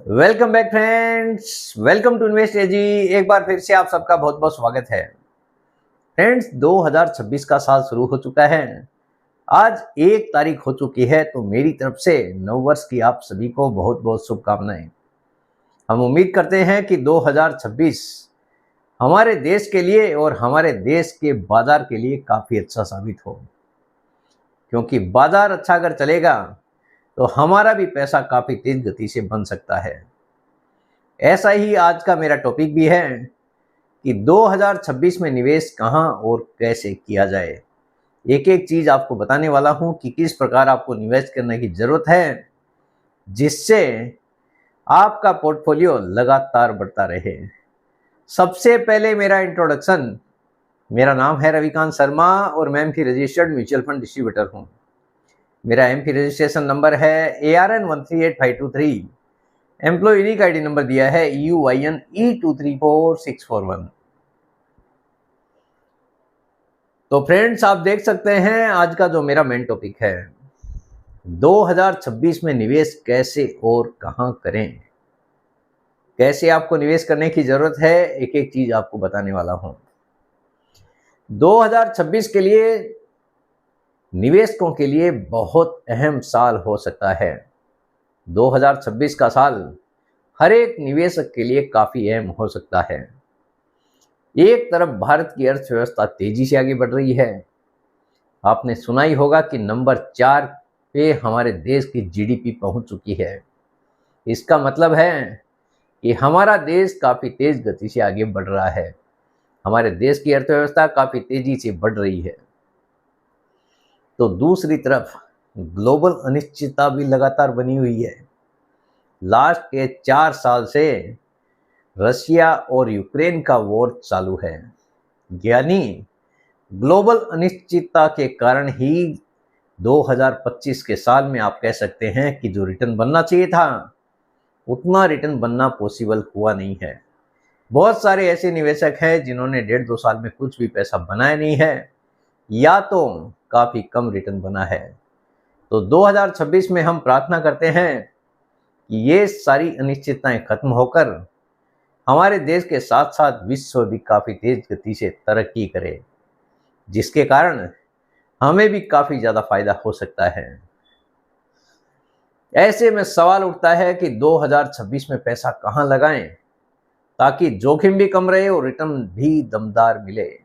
Welcome back friends, welcome to invest AG. एक बार फिर से आप सबका बहुत बहुत स्वागत है। फ्रेंड्स, 2026 का साल शुरू हो चुका है। आज 1 तारीख हो चुकी है, तो मेरी तरफ से नववर्ष की आप सभी को बहुत बहुत शुभकामनाएं। हम उम्मीद करते हैं कि 2026 हमारे देश के लिए और हमारे देश के बाजार के लिए काफ़ी अच्छा साबित हो, क्योंकि बाजार अच्छा अगर चलेगा तो हमारा भी पैसा काफ़ी तेज गति से बन सकता है। ऐसा ही आज का मेरा टॉपिक भी है कि 2026 में निवेश कहां और कैसे किया जाए। एक एक चीज आपको बताने वाला हूं कि किस प्रकार आपको निवेश करने की जरूरत है, जिससे आपका पोर्टफोलियो लगातार बढ़ता रहे। सबसे पहले मेरा इंट्रोडक्शन। मेरा नाम है रविकांत शर्मा और मैं AMFI registered mutual fund distributor हूं। मेरा एमफी रजिस्ट्रेशन नंबर है ARN138523। Employ unique ID number दिया है EUINE234641। तो फ्रेंड्स, आप देख सकते हैं आज का जो मेरा मेन टॉपिक है, 2026 में निवेश कैसे और कहां करें, कैसे आपको निवेश करने की जरूरत है, एक एक चीज आपको बताने वाला हूं। 2026 के लिए निवेशकों के लिए बहुत अहम साल हो सकता है। 2026 का साल हर एक निवेशक के लिए काफी अहम हो सकता है। एक तरफ भारत की अर्थव्यवस्था तेजी से आगे बढ़ रही है। आपने सुना ही होगा कि नंबर 4 पे हमारे देश की जीडीपी पहुंच चुकी है। इसका मतलब है कि हमारा देश काफी तेज गति से आगे बढ़ रहा है। हमारे देश की अर्थव्यवस्था काफी तेजी से बढ़ रही है। तो दूसरी तरफ ग्लोबल अनिश्चितता भी लगातार बनी हुई है। लास्ट के 4 साल से रशिया और यूक्रेन का वॉर चालू है, यानी ग्लोबल अनिश्चितता के कारण ही 2025 के साल में आप कह सकते हैं कि जो रिटर्न बनना चाहिए था, उतना रिटर्न बनना पॉसिबल हुआ नहीं है। बहुत सारे ऐसे निवेशक हैं जिन्होंने 1.5-2 साल में कुछ भी पैसा बनाया नहीं है, या तो काफ़ी कम रिटर्न बना है। तो 2026 में हम प्रार्थना करते हैं कि ये सारी अनिश्चितताएं खत्म होकर हमारे देश के साथ साथ विश्व भी काफ़ी तेज गति से तरक्की करे, जिसके कारण हमें भी काफ़ी ज़्यादा फायदा हो सकता है। ऐसे में सवाल उठता है कि 2026 में पैसा कहां लगाएं ताकि जोखिम भी कम रहे और रिटर्न भी दमदार मिले,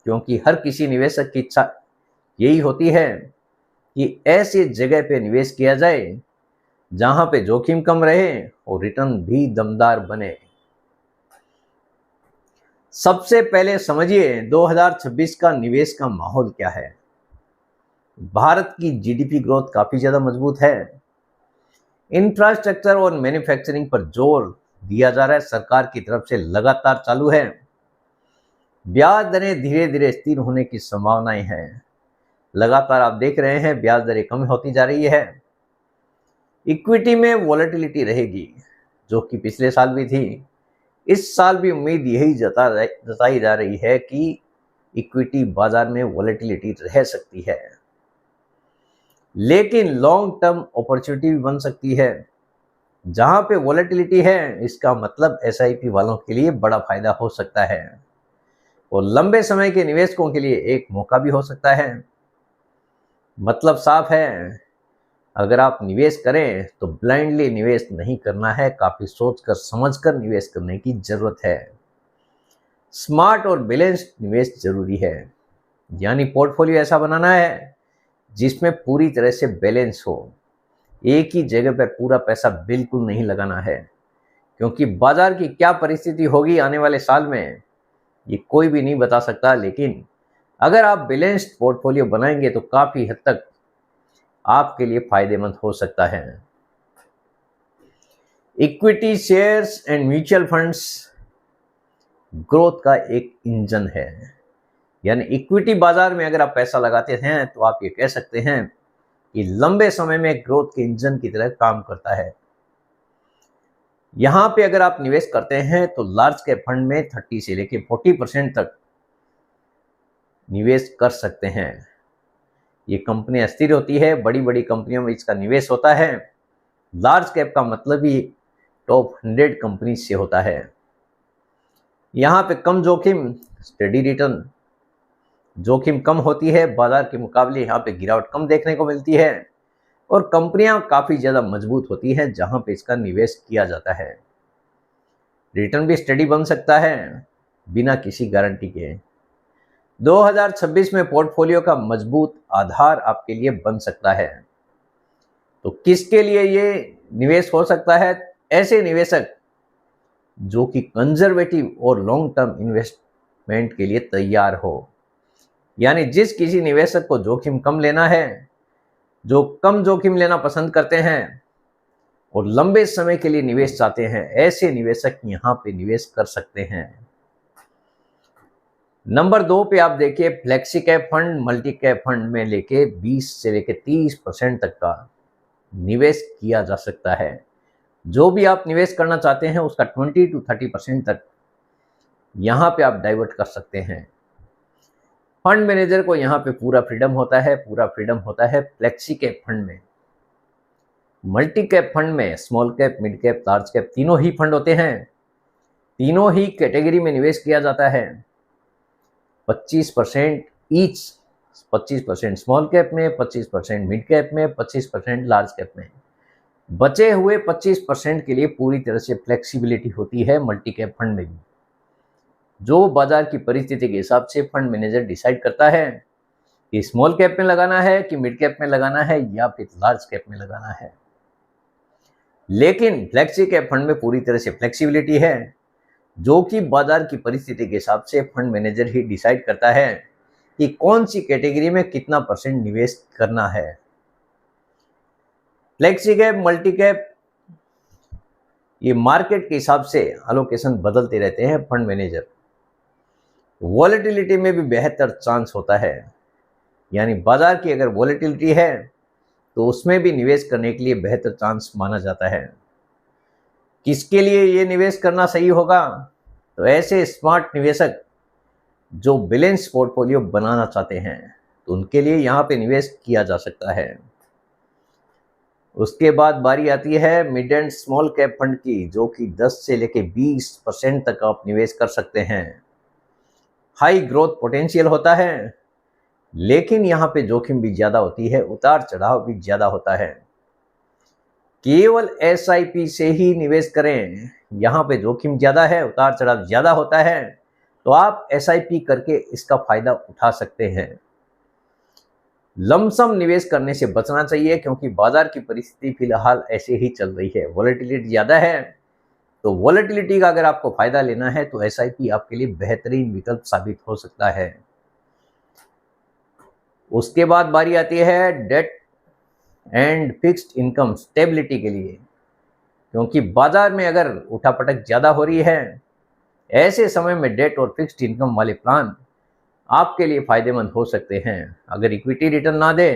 क्योंकि हर किसी निवेशक की इच्छा यही होती है कि ऐसी जगह पे निवेश किया जाए जहां पे जोखिम कम रहे और रिटर्न भी दमदार बने। सबसे पहले समझिए 2026 का निवेश का माहौल क्या है। भारत की जीडीपी ग्रोथ काफी ज्यादा मजबूत है। इंफ्रास्ट्रक्चर और मैन्युफैक्चरिंग पर जोर दिया जा रहा है, सरकार की तरफ से लगातार चालू है। ब्याज दरें धीरे धीरे स्थिर होने की संभावनाएं हैं। लगातार आप देख रहे हैं ब्याज दरें कम होती जा रही है। इक्विटी में वॉलेटिलिटी रहेगी, जो कि पिछले साल भी थी। इस साल भी उम्मीद यही जताई जा रही है कि इक्विटी बाजार में वॉलेटिलिटी रह सकती है, लेकिन लॉन्ग टर्म अपॉर्चुनिटी भी बन सकती है। जहां पे वॉलेटिलिटी है, इसका मतलब एसआईपी वालों के लिए बड़ा फायदा हो सकता है और लंबे समय के निवेशकों के लिए एक मौका भी हो सकता है। मतलब साफ है, अगर आप निवेश करें तो ब्लाइंडली निवेश नहीं करना है, काफी सोचकर समझकर निवेश करने की जरूरत है। स्मार्ट और बैलेंस्ड निवेश जरूरी है, यानी पोर्टफोलियो ऐसा बनाना है जिसमें पूरी तरह से बैलेंस हो। एक ही जगह पर पूरा पैसा बिल्कुल नहीं लगाना है, क्योंकि बाजार की क्या परिस्थिति होगी आने वाले साल में ये कोई भी नहीं बता सकता। लेकिन अगर आप बैलेंस्ड पोर्टफोलियो बनाएंगे तो काफी हद तक आपके लिए फायदेमंद हो सकता है। Equity shares and mutual funds growth का एक इंजन है, यानी इक्विटी बाजार में अगर आप पैसा लगाते हैं तो आप ये कह सकते हैं कि लंबे समय में ग्रोथ के इंजन की तरह काम करता है। यहां पे अगर आप निवेश करते हैं तो लार्ज कैप फंड में 30 से लेकर 40% तक निवेश कर सकते हैं। ये कंपनी अस्थिर होती है, बड़ी बड़ी कंपनियों में इसका निवेश होता है। लार्ज कैप का मतलब ही टॉप 100 कंपनी से होता है। यहाँ पे कम जोखिम, स्टडी रिटर्न, जोखिम कम होती है, बाजार के मुकाबले यहाँ पे गिरावट कम देखने को मिलती है और कंपनियां काफ़ी ज़्यादा मजबूत होती हैं जहाँ पे इसका निवेश किया जाता है। रिटर्न भी स्टडी बन सकता है बिना किसी गारंटी के। 2026 में पोर्टफोलियो का मजबूत आधार आपके लिए बन सकता है। तो किसके लिए ये निवेश हो सकता है? ऐसे निवेशक जो कि कंजर्वेटिव और लॉन्ग टर्म इन्वेस्टमेंट के लिए तैयार हो, यानी जिस किसी निवेशक को जोखिम कम लेना है, जो कम जोखिम लेना पसंद करते हैं और लंबे समय के लिए निवेश चाहते हैं, ऐसे निवेशक यहाँ पे निवेश कर सकते हैं। नंबर 2 पे आप देखिए flexi cap fund, multi cap fund में लेके 20 से लेके 30% तक का निवेश किया जा सकता है। जो भी आप निवेश करना चाहते हैं उसका 20 to 30% तक यहाँ पे आप डाइवर्ट कर सकते हैं। फंड मैनेजर को यहाँ पे पूरा फ्रीडम होता है फ्लेक्सी कैप फंड में। मल्टी कैप फंड में small cap, mid cap, large cap तीनों ही फंड होते हैं। तीनों ही कैटेगरी में निवेश किया जाता है। 25% ईच, 25% स्मॉल कैप में, 25% मिड कैप में, 25% लार्ज कैप में। बचे हुए 25% के लिए पूरी तरह से फ्लेक्सिबिलिटी होती है मल्टी कैप फंड में भी। जो बाजार की परिस्थिति के हिसाब से फंड मैनेजर डिसाइड करता है कि स्मॉल कैप में लगाना है कि मिड कैप में लगाना है या फिर लार्ज कैप में लगाना है। लेकिन फ्लेक्सी कैप फंड में पूरी तरह से फ्लेक्सिबिलिटी है, जो कि बाजार की परिस्थिति के हिसाब से फंड मैनेजर ही डिसाइड करता है कि कौन सी कैटेगरी में कितना परसेंट निवेश करना है। फ्लेक्सी कैप, मल्टी कैप, ये मार्केट के हिसाब से अलोकेशन बदलते रहते हैं फंड मैनेजर। वॉलेटिलिटी में भी बेहतर चांस होता है, यानी बाजार की अगर वॉलेटिलिटी है तो उसमें भी निवेश करने के लिए बेहतर चांस माना जाता है। किसके लिए ये निवेश करना सही होगा? तो ऐसे स्मार्ट निवेशक जो बैलेंस पोर्टफोलियो बनाना चाहते हैं, तो उनके लिए यहाँ पे निवेश किया जा सकता है। उसके बाद बारी आती है mid and small cap fund की, जो कि 10 से लेके 20% तक आप निवेश कर सकते हैं। हाई ग्रोथ पोटेंशियल होता है, लेकिन यहाँ पे जोखिम भी ज़्यादा होती है, उतार चढ़ाव भी ज़्यादा होता है। केवल SIP से ही निवेश करें, यहाँ पे जोखिम ज़्यादा है, उतार चढ़ाव ज़्यादा होता है, तो आप SIP करके इसका फायदा उठा सकते हैं। लमसम निवेश करने से बचना चाहिए, क्योंकि बाजार की परिस्थिति फिलहाल ऐसे ही चल रही है, वॉलेटिलिटी ज़्यादा है। तो वॉलेटिलिटी का अगर आपको फायदा लेना है तो SIP आपके लिए बेहतरीन विकल्प साबित हो सकता है। उसके बाद बारी आती है debt and fixed income stability के लिए, क्योंकि बाजार में अगर उठापटक ज़्यादा हो रही है, ऐसे समय में डेट और फिक्स्ड इनकम वाले प्लान आपके लिए फ़ायदेमंद हो सकते हैं। अगर इक्विटी रिटर्न ना दे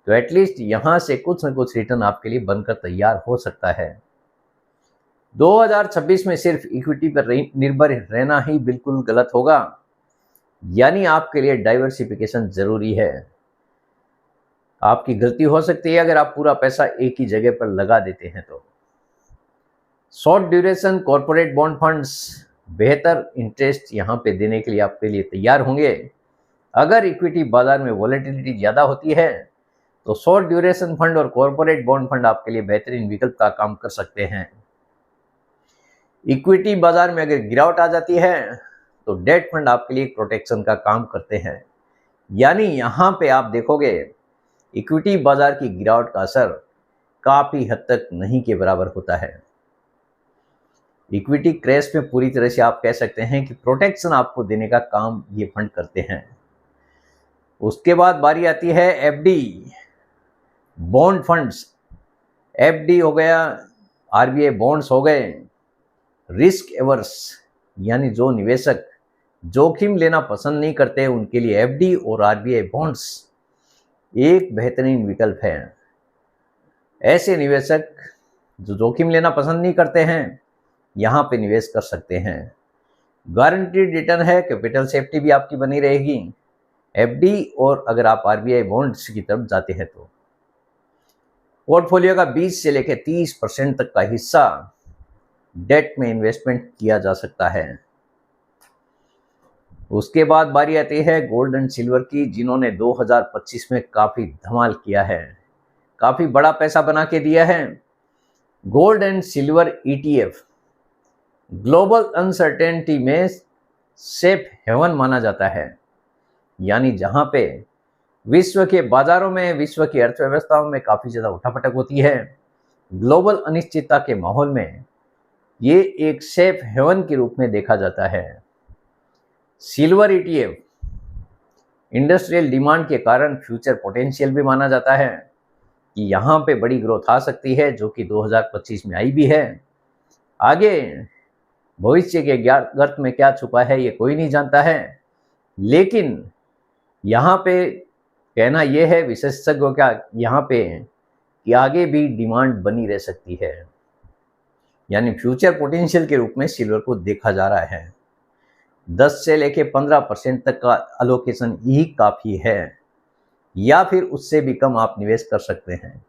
तो एटलीस्ट यहाँ से कुछ न कुछ रिटर्न आपके लिए बनकर तैयार हो सकता है। 2026 में सिर्फ इक्विटी पर निर्भर रहना ही बिल्कुल गलत होगा, यानी आपके लिए डाइवर्सिफिकेशन ज़रूरी है। आपकी गलती हो सकती है अगर आप पूरा पैसा एक ही जगह पर लगा देते हैं तो। Short duration corporate bond funds बेहतर इंटरेस्ट यहाँ पे देने के लिए आपके लिए तैयार होंगे। अगर इक्विटी बाजार में वॉलेटिलिटी ज़्यादा होती है तो शॉर्ट ड्यूरेशन फंड और कॉर्पोरेट बॉन्ड फंड आपके लिए बेहतरीन विकल्प का काम कर सकते हैं। इक्विटी बाजार में अगर गिरावट आ जाती है तो डेट फंड आपके लिए प्रोटेक्शन का काम करते हैं, यानी यहाँ पे आप देखोगे इक्विटी बाजार की गिरावट का असर काफ़ी हद तक नहीं के बराबर होता है। इक्विटी क्रैश में पूरी तरह से आप कह सकते हैं कि प्रोटेक्शन आपको देने का काम ये फंड करते हैं। उसके बाद बारी आती है FD बॉन्ड फंड्स। FD हो गया, RBI बॉन्ड्स हो गए। रिस्क एवर्स, यानी जो निवेशक जोखिम लेना पसंद नहीं करते उनके लिए FD और RBI बॉन्ड्स एक बेहतरीन विकल्प है। ऐसे निवेशक जो जोखिम लेना पसंद नहीं करते हैं यहाँ पे निवेश कर सकते हैं। गारंटीड रिटर्न है, कैपिटल सेफ्टी भी आपकी बनी रहेगी। FD और अगर आप RBI बॉन्ड्स की तरफ जाते हैं तो पोर्टफोलियो का 20 से लेकर 30% तक का हिस्सा डेट में इन्वेस्टमेंट किया जा सकता है। उसके बाद बारी आती है गोल्ड एंड सिल्वर की, जिन्होंने 2025 में काफ़ी धमाल किया है, काफ़ी बड़ा पैसा बना के दिया है। Gold and silver ETF global uncertainty में सेफ हेवन माना जाता है, यानी जहां पे विश्व के बाजारों में, विश्व की अर्थव्यवस्थाओं में काफ़ी ज़्यादा उठापटक होती है, ग्लोबल अनिश्चितता के माहौल में ये एक सेफ हेवन के रूप में देखा जाता है। सिल्वर ईटीएफ इंडस्ट्रियल डिमांड के कारण फ्यूचर पोटेंशियल भी माना जाता है कि यहाँ पे बड़ी ग्रोथ आ सकती है, जो कि 2025 में आई भी है। आगे भविष्य के गर्त में क्या छुपा है ये कोई नहीं जानता है, लेकिन यहाँ पे कहना यह है विशेषज्ञों का यहाँ पे कि आगे भी डिमांड बनी रह सकती है, यानी फ्यूचर पोटेंशियल के रूप में सिल्वर को देखा जा रहा है। 10 से लेके 15% तक का अलोकेशन ही काफ़ी है, या फिर उससे भी कम आप निवेश कर सकते हैं।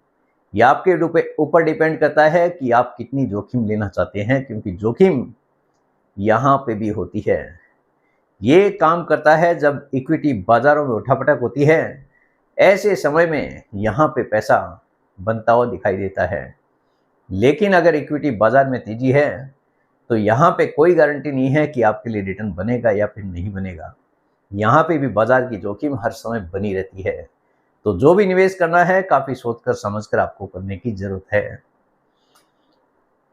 यह आपके ऊपर डिपेंड करता है कि आप कितनी जोखिम लेना चाहते हैं, क्योंकि जोखिम यहाँ पे भी होती है। ये काम करता है जब इक्विटी बाजारों में उठापटक होती है, ऐसे समय में यहाँ पे पैसा बनता हुआ दिखाई देता है। लेकिन अगर इक्विटी बाजार में तेजी है तो यहाँ पे कोई गारंटी नहीं है कि आपके लिए रिटर्न बनेगा या फिर नहीं बनेगा। यहाँ पे भी बाजार की जोखिम हर समय बनी रहती है। तो जो भी निवेश करना है काफ़ी सोचकर समझकर आपको करने की जरूरत है।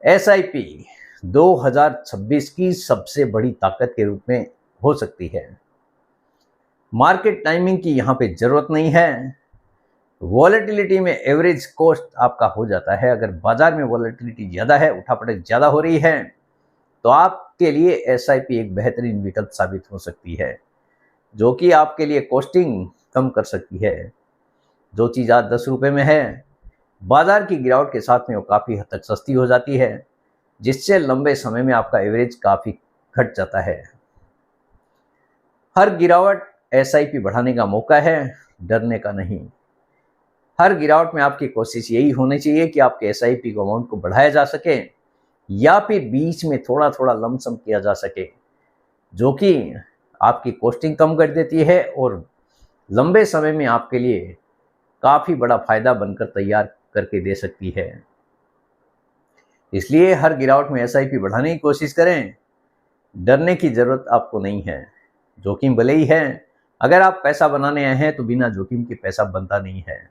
SIP 2026 की सबसे बड़ी ताकत के रूप में हो सकती है। मार्केट टाइमिंग की यहाँ पे जरूरत नहीं है। वॉलेटिलिटी में एवरेज कॉस्ट आपका हो जाता है। अगर बाजार में वॉलेटिलिटी ज़्यादा है, उठापटक ज़्यादा हो रही है, तो आपके लिए SIP एक बेहतरीन विकल्प साबित हो सकती है, जो कि आपके लिए कॉस्टिंग कम कर सकती है। जो चीज़ आज 10 रुपये में है, बाजार की गिरावट के साथ में वो काफ़ी हद तक सस्ती हो जाती है, जिससे लंबे समय में आपका एवरेज काफ़ी घट जाता है। हर गिरावट SIP बढ़ाने का मौका है, डरने का नहीं। हर गिरावट में आपकी कोशिश यही होनी चाहिए कि आपके SIP को अमाउंट को बढ़ाया जा सके, या फिर बीच में थोड़ा थोड़ा लमसम किया जा सके, जो कि आपकी कॉस्टिंग कम कर देती है और लंबे समय में आपके लिए काफ़ी बड़ा फायदा बनकर तैयार करके दे सकती है। इसलिए हर गिरावट में SIP बढ़ाने की कोशिश करें, डरने की ज़रूरत आपको नहीं है। जोखिम भले ही है, अगर आप पैसा बनाने आए हैं तो बिना जोखिम के पैसा बनता नहीं है।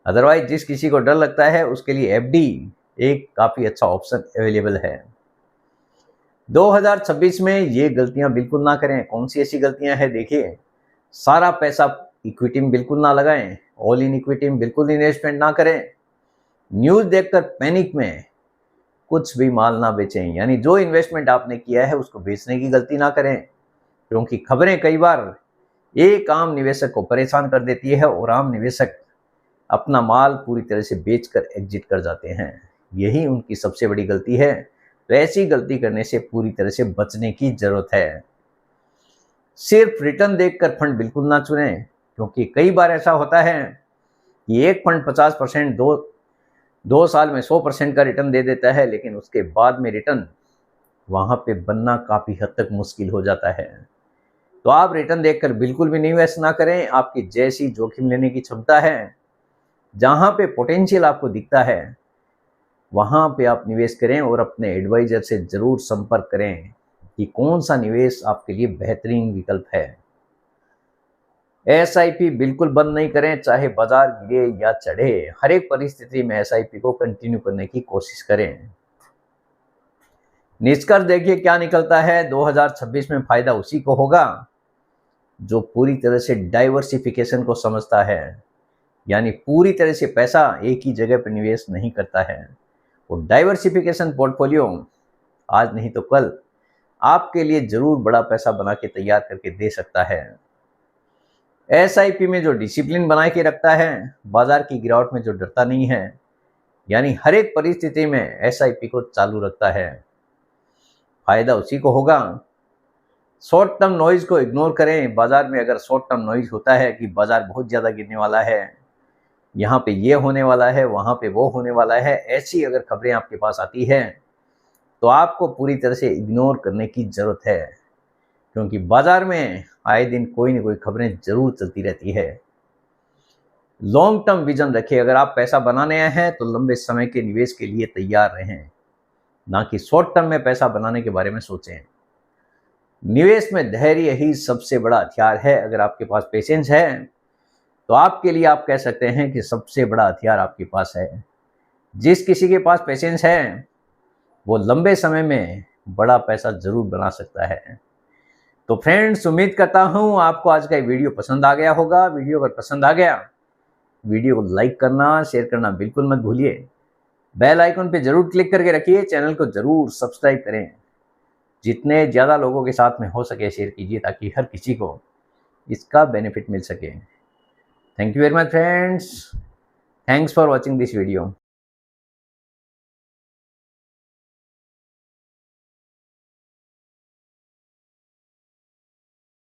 अदरवाइज जिस किसी को डर लगता है उसके लिए FD एक काफ़ी अच्छा ऑप्शन अवेलेबल है। 2026 में ये गलतियां बिल्कुल ना करें। कौन सी ऐसी गलतियां हैं? देखिए, सारा पैसा इक्विटी में बिल्कुल ना लगाएं, ऑल इन इक्विटी में बिल्कुल इन्वेस्टमेंट ना करें। न्यूज़ देखकर पैनिक में कुछ भी माल ना बेचें, यानी जो इन्वेस्टमेंट आपने किया है उसको बेचने की गलती ना करें, क्योंकि खबरें कई बार एक आम निवेशक को परेशान कर देती है और आम निवेशक अपना माल पूरी तरह से बेचकर एग्जिट कर जाते हैं। यही उनकी सबसे बड़ी गलती है। तो ऐसी गलती करने से पूरी तरह से बचने की जरूरत है। सिर्फ रिटर्न देखकर फंड बिल्कुल ना चुनें, क्योंकि कई बार ऐसा होता है कि एक फंड 50% दो साल में 100% का रिटर्न दे देता है, लेकिन उसके बाद में रिटर्न वहाँ पे बनना काफ़ी हद तक मुश्किल हो जाता है। तो आप रिटर्न देखकर बिल्कुल भी निवेश ना करें। आपकी जैसी जोखिम लेने की क्षमता है, जहाँ पे पोटेंशियल आपको दिखता है, वहाँ पे आप निवेश करें और अपने एडवाइजर से ज़रूर संपर्क करें कि कौन सा निवेश आपके लिए बेहतरीन विकल्प है। SIP बिल्कुल बंद नहीं करें, चाहे बाजार गिरे या चढ़े। हर एक परिस्थिति में SIP को कंटिन्यू करने की कोशिश करें। निष्कर्ष देखिए क्या निकलता है। 2026 में फायदा उसी को होगा जो पूरी तरह से डाइवर्सिफिकेशन को समझता है, यानी पूरी तरह से पैसा एक ही जगह पर निवेश नहीं करता है। और डाइवर्सिफिकेशन पोर्टफोलियो आज नहीं तो कल आपके लिए जरूर बड़ा पैसा बना के तैयार करके दे सकता है। SIP में जो डिसिप्लिन बना के रखता है, बाजार की गिरावट में जो डरता नहीं है, यानी हर एक परिस्थिति में SIP को चालू रखता है, फायदा उसी को होगा। शॉर्ट टर्म नॉइज को इग्नोर करें। बाजार में अगर शॉर्ट टर्म नॉइज होता है कि बाजार बहुत ज़्यादा गिरने वाला है, यहाँ पे ये होने वाला है, वहाँ पे वो होने वाला है, ऐसी अगर खबरें आपके पास आती है तो आपको पूरी तरह से इग्नोर करने की ज़रूरत है, क्योंकि बाज़ार में आए दिन कोई ना कोई खबरें ज़रूर चलती रहती है। लॉन्ग टर्म विजन रखिए। अगर आप पैसा बनाने आए हैं तो लंबे समय के निवेश के लिए तैयार रहें, ना कि शॉर्ट टर्म में पैसा बनाने के बारे में सोचें। निवेश में धैर्य ही सबसे बड़ा हथियार है। अगर आपके पास पेशेंस है तो आपके लिए आप कह सकते हैं कि सबसे बड़ा हथियार आपके पास है। जिस किसी के पास पेशेंस है वो लंबे समय में बड़ा पैसा जरूर बना सकता है। तो फ्रेंड्स, उम्मीद करता हूँ आपको आज का ये वीडियो पसंद आ गया होगा। वीडियो अगर पसंद आ गया, वीडियो को लाइक करना, शेयर करना बिल्कुल मत भूलिए। बेल आइकन पे जरूर क्लिक करके रखिए। चैनल को जरूर सब्सक्राइब करें। जितने ज़्यादा लोगों के साथ में हो सके शेयर कीजिए, ताकि हर किसी को इसका बेनिफिट मिल सके। Thank you very much friends. Thanks for watching this video.